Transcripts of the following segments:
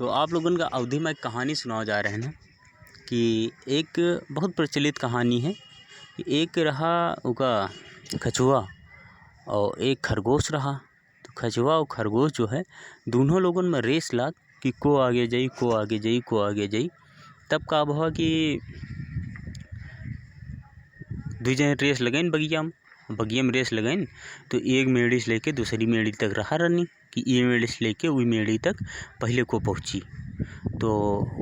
तो आप लोगों का अवधि में एक कहानी सुनाया जा रहे हैं कि एक बहुत प्रचलित कहानी है कि एक रहा उका कछुआ और एक खरगोश रहा। तो कछुआ और खरगोश जो है दोनों लोगों में रेस लाग कि को आगे जाई को आगे जाई को आगे जाई। तब का हुआ कि दो जने रेस लगाइन बगिया में रेस लगाइन। तो एक मेढ़ी से लेके दूसरी मेढ़ी तक रहा रनी कि ये मेढ़ी से लेके वही मेढ़ी तक पहले को पहुँची। तो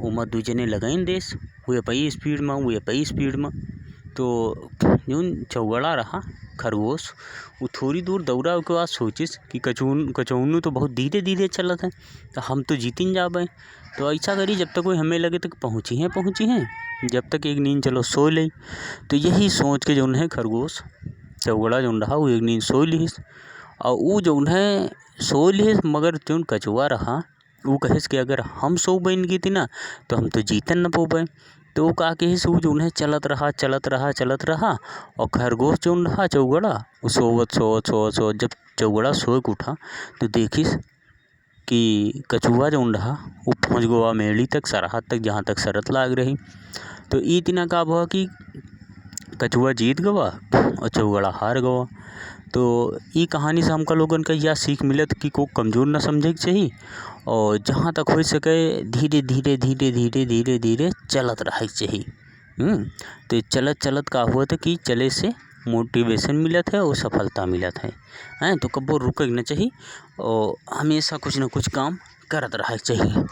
उमा दो जने लगाइन रेस, वो पई स्पीड में वो पई स्पीड में। तो जौन चौगड़ा रहा खरगोश वो थोड़ी दूर दौड़ा के बाद सोचिस कि कचौनु तो बहुत धीरे धीरे चलत है, तो हम तो जीतिन जाबे। तो ऐसा करी जब तक कोई हमें लगे तक पहुँची हैं जब तक एक नींद चलो सो ले। तो यही सोच के जौन है खरगोश चौगड़ा जौन रहा वो एक नींद सो लिहिस और वो जौन है सो लिहिस। मगर जौन कछुआ रहा वो कहिस कि अगर हम सो बन गई थी ना तो हम तो जीतन न पोबे। तो वो का कहिस वो जौन है चलत रहा और खरगोश जौन रहा चौगड़ा वो सोवत जब चौगड़ा सोए के उठा तो देखिस कि कछुआ जौन रहा वो पहुँच गवा मेढ़ी तक सरहद तक जहाँ तक शरत लाग रही। तो ई तिना का हुआ कि कछुआ जीत गवा और चौगड़ा हार गवा। तो ई कहानी से हमका लोगन का यह सीख मिलत कि को कमज़ोर न समझे के चाहिए और जहाँ तक हो सके धीरे धीरे चलत रहे के चाहिए। तो चलत का हुआ था कि चले से मोटिवेशन मिलत है और सफलता मिलत है। तो कबो रुके न चाहिए और हमेशा कुछ न कुछ काम करत रहे के चाहिए।